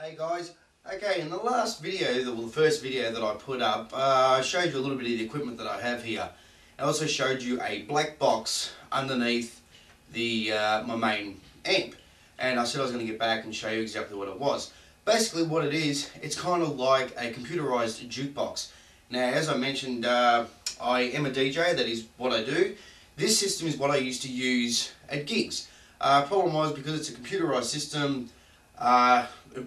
Hey guys, okay, in the last video, the first video that I put up, I showed you a little bit of the equipment that I have here. I also showed you a black box underneath the my main amp, and I said I was going to get back and show you exactly what it was. Basically what it is, it's kind of like a computerized jukebox. Now as I mentioned, I am a DJ, that is what I do. This system is what I used to use at gigs. Problem was, because it's a computerized system, it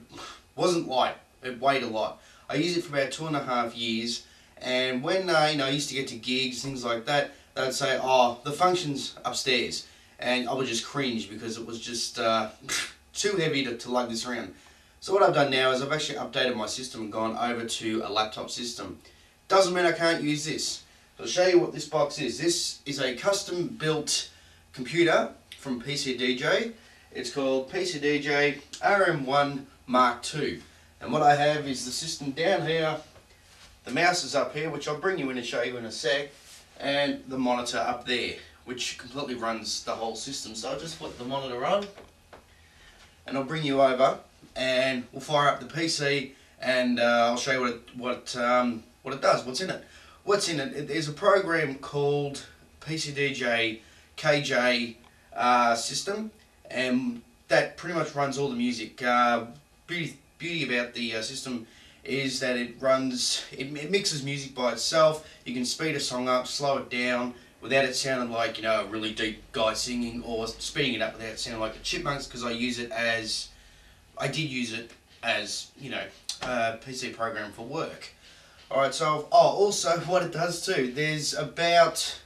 wasn't light, it weighed a lot. I used it for about 2.5 years, and when I used to get to gigs, things like that, they'd say, oh, the function's upstairs, and I would just cringe because it was just too heavy to lug this around. So what I've done now is I've actually updated my system and gone over to a laptop system. Doesn't mean I can't use this. So I'll show you what this box is. This is a custom built computer from PCDJ. It's called PCDJ RM1 Mark II. And what I have is the system down here, the mouse is up here, which I'll bring you in and show you in a sec, and the monitor up there, which completely runs the whole system. So I'll just flip the monitor on, and I'll bring you over, and we'll fire up the PC, and I'll show you what it does, what's in it. What's in it? There's a program called PCDJ KJ system, and that pretty much runs all the music. Beauty about the system is that it mixes music by itself. You can speed a song up, slow it down without it sounding like, a really deep guy singing, or speeding it up without it sounding like a chipmunks, because I did use it as a PC program for work. Alright, so also what it does too, there's about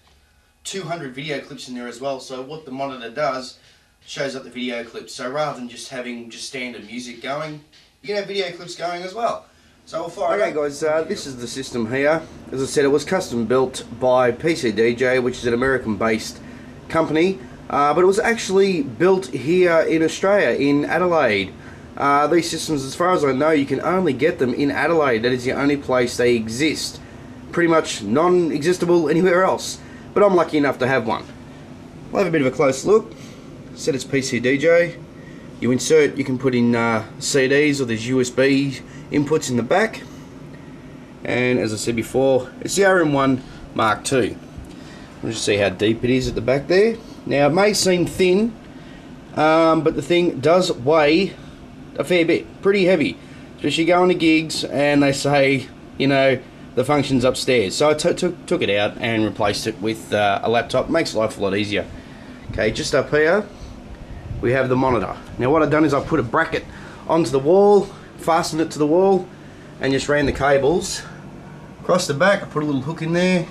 200 video clips in there as well. So what the monitor does, shows up the video clips. So rather than just having standard music going, you can have video clips going as well. So we'll fire. Okay guys, this is the system here. As I said, it was custom built by PCDJ, which is an American based company, but it was actually built here in Australia, in Adelaide. These systems, as far as I know, you can only get them in Adelaide. That is the only place they exist. Pretty much non-existable anywhere else. But I'm lucky enough to have one. We'll have a bit of a close look. Said it's PCDJ. You can put in CDs, or there's USB inputs in the back. And as I said before, it's the RM1 Mark II. We'll just see how deep it is at the back there. Now it may seem thin, but the thing does weigh a fair bit, pretty heavy, especially going to gigs and they say, the function's upstairs. So I took it out and replaced it with a laptop. Makes life a lot easier. Okay, just up here we have the monitor. Now what I've done is I put a bracket onto the wall, fastened it to the wall, and just ran the cables across the back. I put a little hook in there,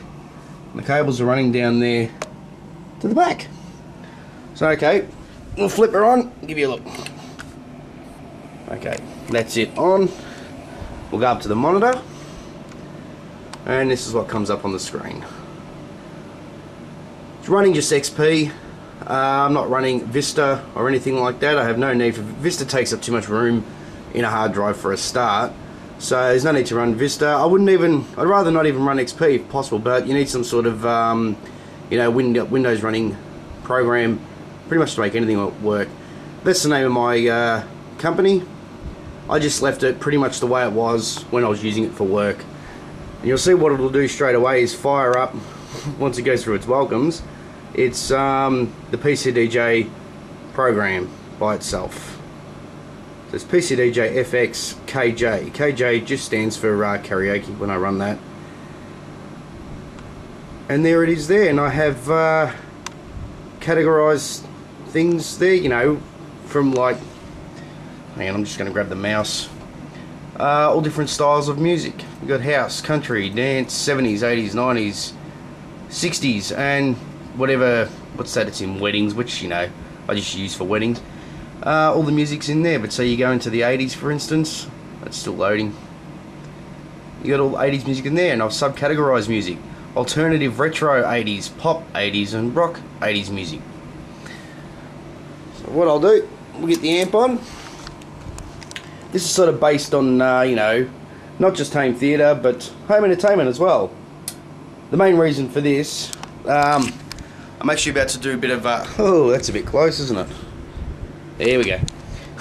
and the cables are running down there to the back. So okay, we'll flip her on, give you a look. Okay, that's it on. We'll go up to the monitor, and this is what comes up on the screen. It's running just XP. I'm not running Vista or anything like that. I have no need for Vista. Takes up too much room in a hard drive for a start, so there's no need to run Vista. I'd rather not even run XP if possible, but you need some sort of Windows running program pretty much to make anything work. That's the name of my company. I just left it pretty much the way it was when I was using it for work. And you'll see what it'll do straight away is fire up, once it goes through its welcomes, it's the PCDJ program by itself. So it's PCDJ FX KJ. KJ just stands for karaoke when I run that. And there it is there, and I have categorized things there, from like, hang on, I'm just going to grab the mouse. All different styles of music. We've got house, country, dance, 70s, 80s, 90s, 60s, and what's that, it's in weddings, which, I just use for weddings. All the music's in there, but so you go into the 80s, for instance, that's still loading. You got all 80s music in there, and I've subcategorized music. Alternative, retro 80s, pop 80s, and rock 80s music. So what I'll do, we'll get the amp on. This is sort of based on, not just home theatre, but home entertainment as well. The main reason for this, I'm actually about to do a bit of, oh, that's a bit close, isn't it? There we go.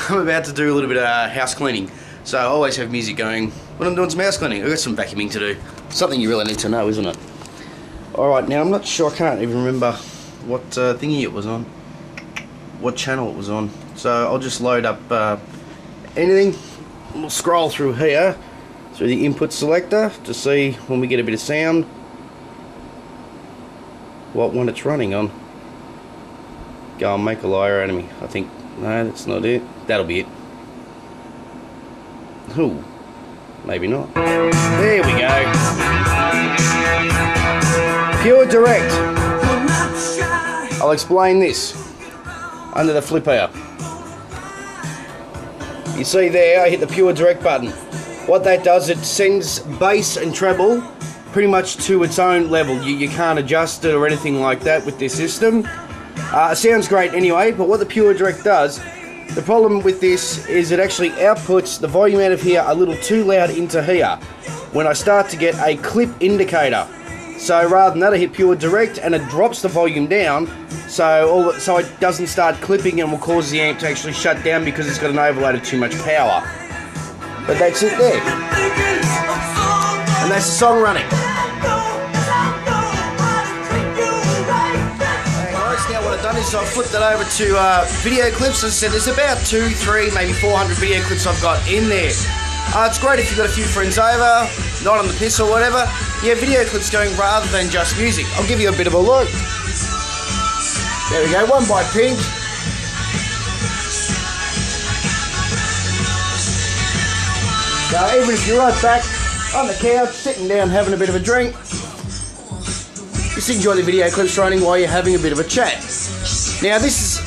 I'm about to do a little bit of house cleaning. So I always have music going when I'm doing some house cleaning. I've got some vacuuming to do. Something you really need to know, isn't it? Alright, now I'm not sure, I can't even remember what thingy it was on. What channel it was on. So I'll just load up anything. We'll scroll through here, through the input selector, to see when we get a bit of sound, what one it's running on. Go and make a liar out of me. I think, no, that's not it. That'll be it. Ooh, maybe not. There we go. Pure direct. I'll explain this under the flip here. You see there, I hit the pure direct button. What that does, it sends bass and treble pretty much to its own level. You can't adjust it or anything like that with this system. It sounds great anyway, but what the pure direct does, the problem with this is it actually outputs the volume out of here a little too loud into here when I start to get a clip indicator. So rather than that, I hit pure direct and it drops the volume down, so it doesn't start clipping and will cause the amp to actually shut down because it's got an overload of too much power. But that's it there. And that's the song running. Hey guys, now what I've done is I've flipped it over to video clips. As I said, there's about 2, 3, maybe 400 video clips I've got in there. It's great if you've got a few friends over, not on the piss or whatever. Yeah, video clips going rather than just music. I'll give you a bit of a look. There we go, one by Pink. So even if you're right back on the couch, sitting down having a bit of a drink, just enjoy the video clips running while you're having a bit of a chat. Now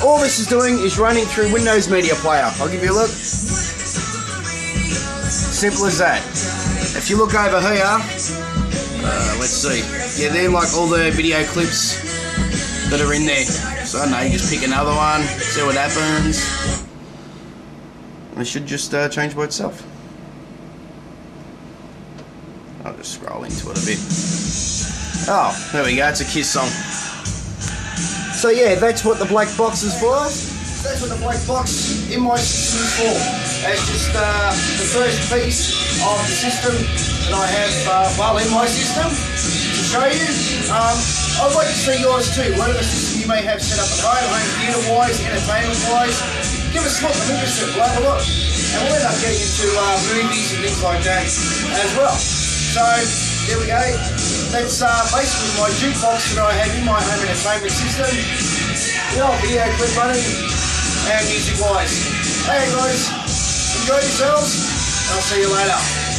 all this is doing is running through Windows Media Player. I'll give you a look. Simple as that. If you look over here, let's see. Yeah, they're like all the video clips that are in there. So I don't know, you just pick another one, see what happens. It should just change by itself. I'll just scroll into it a bit. Oh, there we go, it's a Kiss song. So yeah, that's what the black box is for. That's what the black box in my system is for. It's just the first piece of the system that I have, in my system to show you. I'd like to see yours too. Whatever system you may have set up at home theatre-wise, entertainment-wise, give us a look. I'm interested. We'll have a look. And we'll end up getting into movies and things like that as well. So, there we go. That's basically my jukebox that I have in my home entertainment system. The old video clip running and music-wise. Hey guys, enjoy yourselves. I'll see you later.